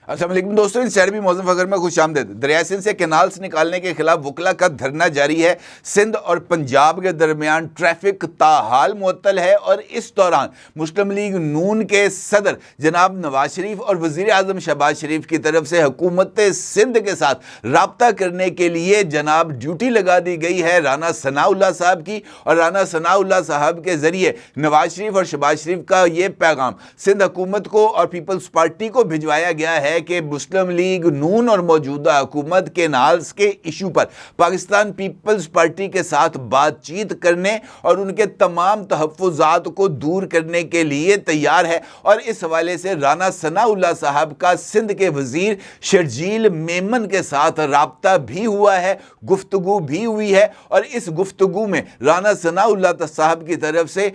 السلام علیکم دوستوں، اس سیربی موسم فخر میں خوش آمدید۔ دریائے سندھ سے کینالز نکالنے کے خلاف وکلا کا دھرنا جاری ہے۔ سندھ اور پنجاب کے درمیان ٹریفک تاحال معطل ہے اور اس دوران مسلم لیگ نون کے صدر جناب نواز شریف اور وزیر اعظم شہباز شریف کی طرف سے حکومت سندھ کے ساتھ رابطہ کرنے کے لیے جناب ڈیوٹی لگا دی گئی ہے رانا ثناء اللہ صاحب کی، اور رانا ثناء اللہ صاحب کے ذریعے نواز شریف اور شہباز شریف کا یہ پیغام سندھ حکومت کو اور پیپلز پارٹی کو بھجوایا گیا ہے کہ مسلم لیگ نون اور موجودہ حکومت کینالز کے ایشو پر پاکستان پیپلز پارٹی کے ساتھ بات چیت کرنے اور ان کے تمام تحفظات کو دور کرنے کے لیے تیار ہے، اور اس حوالے سے رانا ثناء اللہ صاحب کا سندھ کے وزیر شرجیل میمن کے ساتھ رابطہ بھی ہوا ہے، گفتگو بھی ہوئی ہے، اور اس گفتگو میں رانا ثناء اللہ صاحب کی طرف سے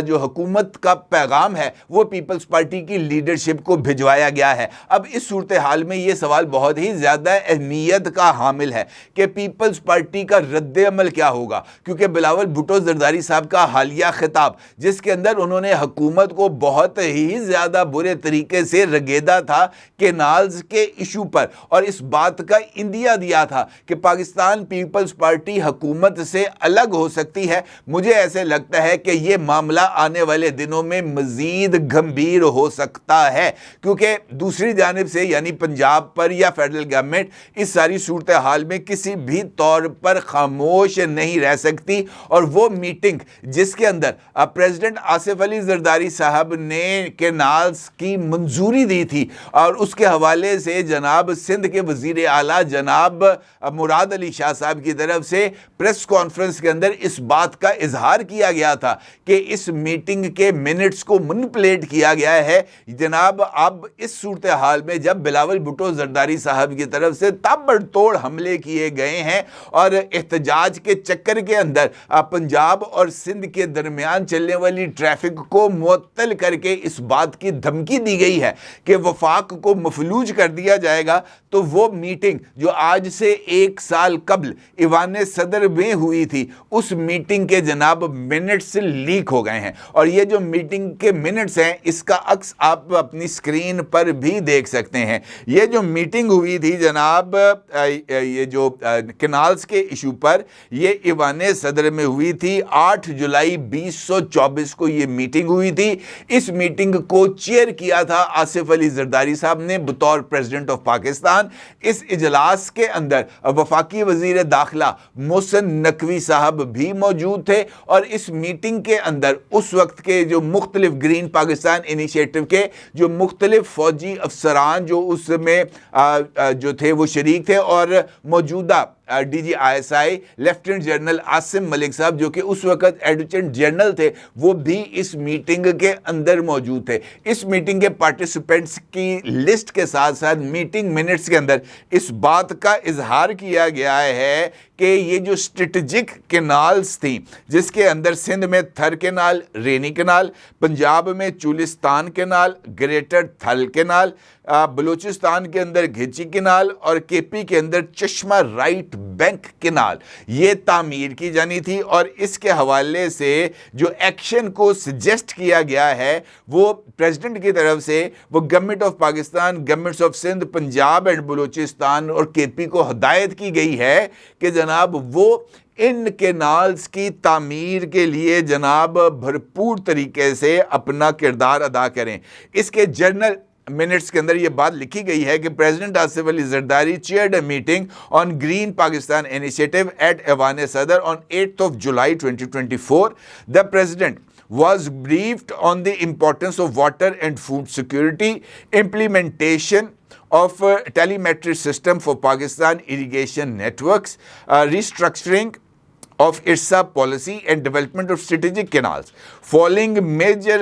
جو حکومت کا پیغام ہے وہ پیپلز پارٹی کی لیڈرشپ کو بھجوایا گیا ہے۔ اب اس صورتحال میں یہ سوال بہت ہی زیادہ اہمیت کا حامل ہے کہ پیپلز پارٹی کا رد عمل کیا ہوگا، کیونکہ بلاول بھٹو زرداری صاحب کا حالیہ خطاب جس کے اندر انہوں نے حکومت کو بہت ہی زیادہ برے طریقے سے رگیدا تھا کینالز کے ایشو پر، اور اس بات کا اندیا دیا تھا کہ پاکستان پیپلز پارٹی حکومت سے الگ ہو سکتی ہے، مجھے ایسے لگتا ہے کہ یہ معاملہ آنے والے دنوں میں مزید گمبھیر ہو سکتا ہے، کیونکہ دوسری جانب سے یعنی پنجاب پر یا فیڈرل گورنمنٹ اس ساری صورتحال میں کسی بھی طور پر خاموش نہیں رہ سکتی، اور وہ میٹنگ جس کے اندر پریزیڈنٹ آصف علی زرداری صاحب نے کینالز کی منظوری دی تھی، اور اس کے حوالے سے جناب سندھ کے وزیر اعلیٰ جناب مراد علی شاہ صاحب کی طرف سے پریس کانفرنس کے اندر اس بات کا اظہار کیا گیا تھا کہ اس میٹنگ کے منٹس کو منپلیٹ کیا گیا ہے۔ جناب اب اس صورتحال میں جب بلاول بھٹو زرداری صاحب کی طرف سے تابڑ توڑ حملے کیے گئے ہیں اور احتجاج کے چکر کے اندر پنجاب اور سندھ کے درمیان چلنے والی ٹریفک کو معطل کر کے اس بات کی دھمکی دی گئی ہے کہ وفاق کو مفلوج کر دیا جائے گا، تو وہ میٹنگ جو آج سے 1 سال قبل ایوان صدر میں ہوئی تھی، اس میٹنگ کے جناب منٹس لیک ہو گئے ہیں، اور یہ جو میٹنگ کے منٹس ہیں اس کا عکس آپ اپنی سکرین پر بھی دیکھ سکتے ہیں۔ یہ جو میٹنگ ہوئی تھی جناب یہ جو کینالز کے ایشو پر، یہ ایوان صدر میں ہوئی تھی، 8 جولائی 2024 کو یہ میٹنگ ہوئی تھی۔ اس میٹنگ کو چیئر کیا تھا آصف علی زرداری صاحب نے بطور پریزیڈنٹ آف پاکستان۔ اس اجلاس کے اندر وفاقی وزیر داخلہ محسن نقوی صاحب بھی موجود تھے، اور اس میٹنگ کے اندر اس وقت کے جو مختلف گرین پاکستان انیشیٹو کے جو مختلف فوجی افسران جو اس میں جو تھے وہ شریک تھے، اور موجودہ D G I S I lieutenant general Asim Malik صاحب جو کہ اس وقت ایڈجوکیٹ جنرل تھے، وہ بھی اس میٹنگ کے اندر موجود تھے۔ اس میٹنگ کے پارٹیسپینٹس کی لسٹ کے ساتھ ساتھ میٹنگ منٹس کے اندر اس بات کا اظہار کیا گیا ہے کہ یہ جو اسٹریٹجک کینالز تھیں، جس کے اندر سندھ میں تھر کینال، رینی کینال، پنجاب میں چولستان کینال، گریٹر تھل کینال، بلوچستان کے اندر گھچی کینال، اور کے پی کے اندر چشمہ رائٹ بینک کینال، یہ تعمیر کی جانی تھی، اور اس کے حوالے سے جو ایکشن کو سجیسٹ کیا گیا ہے وہ پریزیڈنٹ کی طرف سے وہ government of Pakistan, governments of Sindh, Punjab and Balochistan اور کے پی کو ہدایت کی گئی ہے کہ جناب وہ ان کینالز کی تعمیر کے لیے جناب بھرپور طریقے سے اپنا کردار ادا کریں۔ اس کے جرنل منٹس کے اندر یہ بات لکھی گئی ہے کہ president Asif Ali Zardari chaired a meeting on green Pakistan initiative at Aiwan Sadr on 8 July 2024. The president was briefed on the importance of water and food security, implementation of telemetry system for Pakistan irrigation networks, restructuring of IRSA policy and development of strategic canals. Following major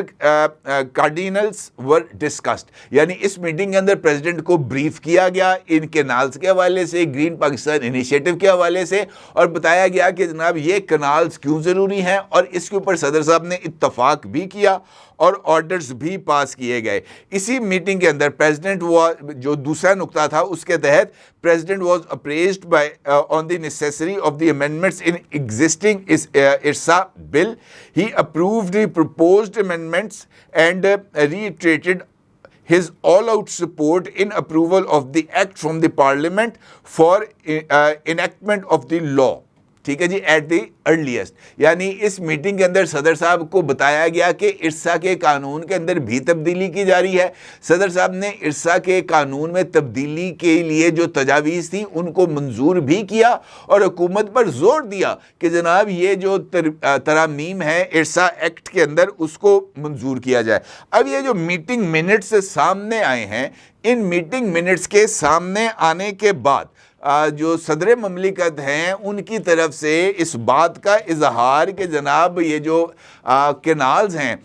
cardinals were discussed. یعنی اس meeting کے اندر president کو brief کیا گیا ان canals کے حوالے سے، green Pakistan initiative کے حوالے سے، اور بتایا گیا کہ جناب یہ کینالز کیوں ضروری ہیں، اور اس کے اوپر صدر صاحب نے اتفاق بھی کیا اور آرڈرز بھی پاس کیے گئے۔ اسی میٹنگ کے اندر پریزیڈنٹ جو دوسرا نقطہ تھا اس کے تحت president was apprised by on the necessary of the amendments in existing IRSA bill. He approved the proposed amendments and reiterated his all-out support in approval of the act from the parliament for enactment of the law. ٹھیک ہے جی, at the earliest. یعنی اس meeting کے اندر صدر صاحب کو بتایا گیا کہ ارسا کے قانون کے اندر بھی تبدیلی کی جا رہی ہے. صدر صاحب نے ارسا کے قانون میں تبدیلی کے لیے جو تجاویز تھی ان کو منظور بھی کیا اور حکومت پر زور دیا کہ جناب یہ جو ترامیم ہے ارسا ایکٹ کے اندر اس کو منظور کیا جائے. اب یہ جو میٹنگ منٹس سامنے آئے ہیں, ان میٹنگ منٹس کے سامنے آنے کے بعد جو صدر مملکت ہیں ان کی طرف سے اس بات کا اظہار کہ جناب یہ جو کینالز ہیں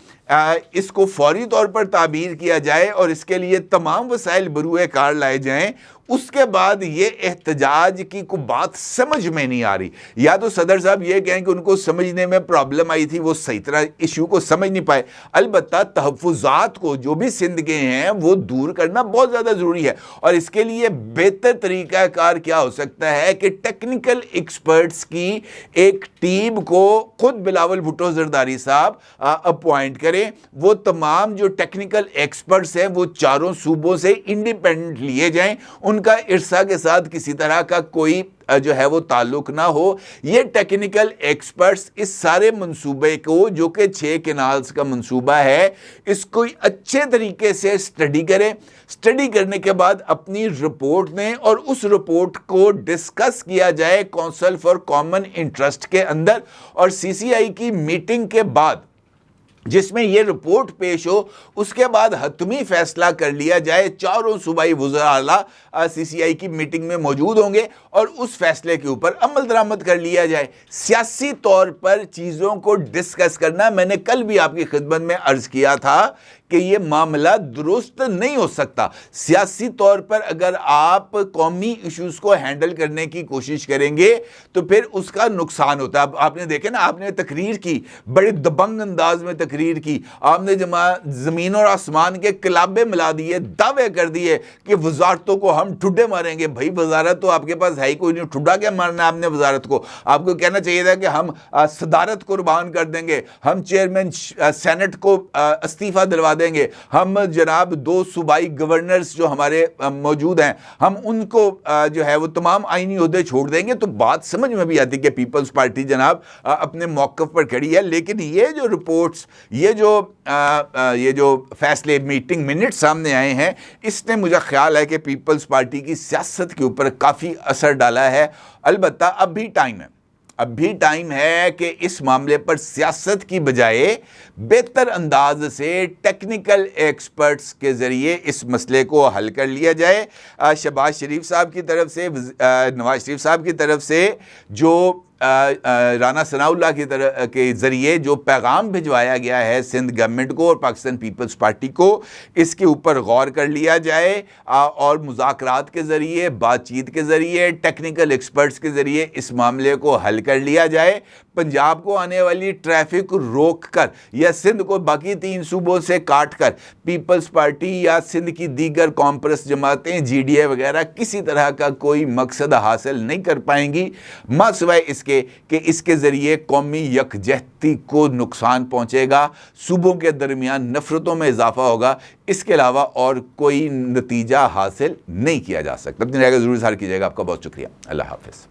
اس کو فوری طور پر تعبیر کیا جائے اور اس کے لیے تمام وسائل بروئے کار لائے جائیں, اس کے بعد یہ احتجاج کی کوئی بات سمجھ میں نہیں آ رہی. یا تو صدر صاحب یہ کہیں کہ ان کو سمجھنے میں پرابلم آئی تھی, وہ صحیح طرح ایشو کو سمجھ نہیں پائے. البتہ تحفظات کو جو بھی سندھ کے ہیں وہ دور کرنا بہت زیادہ ضروری ہے, اور اس کے لیے بہتر طریقہ کار کیا ہو سکتا ہے کہ ٹیکنیکل ایکسپرٹس کی ایک ٹیم کو خود بلاول بھٹو زرداری صاحب اپوائنٹ کریں. وہ تمام جو ٹیکنیکل ایکسپرٹس ہیں وہ چاروں صوبوں سے انڈیپینڈنٹ لیے جائیں, ان کا ارسا کے ساتھ کسی طرح کا کوئی جو ہے وہ تعلق نہ ہو. یہ ٹیکنیکل ایکسپرٹس اس سارے منصوبے کو جو کہ 6 کینالز کا منصوبہ ہے اس کو اچھے طریقے سے اسٹڈی کریں. اسٹڈی کرنے کے بعد اپنی رپورٹ دیں اور اس رپورٹ کو ڈسکس کیا جائے کونسل فار کامن انٹرسٹ کے اندر, اور سی سی آئی کی میٹنگ کے بعد جس میں یہ رپورٹ پیش ہو اس کے بعد حتمی فیصلہ کر لیا جائے. چاروں صوبائی وزراء اعلیٰ سی سی آئی کی میٹنگ میں موجود ہوں گے اور اس فیصلے کے اوپر عمل درآمد کر لیا جائے. سیاسی طور پر چیزوں کو ڈسکس کرنا, میں نے کل بھی آپ کی خدمت میں عرض کیا تھا کہ یہ معاملہ درست نہیں ہو سکتا. سیاسی طور پر اگر آپ قومی ایشوز کو ہینڈل کرنے کی کوشش کریں گے تو پھر اس کا نقصان ہوتا ہے. اب آپ نے دیکھا نا, آپ نے تقریر کی, بڑے دبنگ انداز میں تقریر کی, آپ نے زمین اور آسمان کے کلابے ملا دیے, دعوے کر دیے کہ وزارتوں کو ہم ٹھڈے ماریں گے. بھائی وزارت تو آپ کے پاس ہے ہی کوئی نہیں, ٹھڈا کیا مارنا آپ نے وزارت کو؟ آپ کو کہنا چاہیے تھا کہ ہم صدارت قربان کر دیں گے, ہم چیئرمین سینٹ کو استعفیٰ دلوا دیں گے, ہم جناب 2 صوبائی گورنرز جو ہمارے موجود ہیں ہم ان کو جو ہے وہ تمام آئینی عہدے چھوڑ دیں گے. تو بات سمجھ میں بھی آتی کہ پیپلز پارٹی جناب اپنے موقف پر کھڑی ہے. لیکن یہ جو رپورٹس, یہ جو فیصلے میٹنگ منٹ سامنے آئے ہیں, اس نے مجھے خیال ہے کہ پیپلز پارٹی کی سیاست کے اوپر کافی اثر ڈالا ہے. البتہ اب بھی ٹائم ہے کہ اس معاملے پر سیاست کی بجائے بہتر انداز سے ٹیکنیکل ایکسپرٹس کے ذریعے اس مسئلے کو حل کر لیا جائے. شہباز شریف صاحب کی طرف سے, نواز شریف صاحب کی طرف سے جو رانا ثناء اللہ کی طرف کے ذریعے جو پیغام بھجوایا گیا ہے سندھ گورنمنٹ کو اور پاکستان پیپلز پارٹی کو, اس کے اوپر غور کر لیا جائے اور مذاکرات کے ذریعے, بات چیت کے ذریعے, ٹیکنیکل ایکسپرٹس کے ذریعے اس معاملے کو حل کر لیا جائے. پنجاب کو آنے والی ٹریفک روک کر یا سندھ کو باقی 3 صوبوں سے کاٹ کر پیپلز پارٹی یا سندھ کی دیگر کانپرس جماعتیں, جی ڈی اے وغیرہ کسی طرح کا کوئی مقصد حاصل نہیں کر پائیں گی, ماں سوائے اس کے کہ اس کے ذریعے قومی یکجہتی کو نقصان پہنچے گا, صوبوں کے درمیان نفرتوں میں اضافہ ہوگا. اس کے علاوہ اور کوئی نتیجہ حاصل نہیں کیا جا سکتا. اپنی رائے کا ضرور اظہار کیجیے گا. آپ کا بہت شکریہ. اللہ حافظ.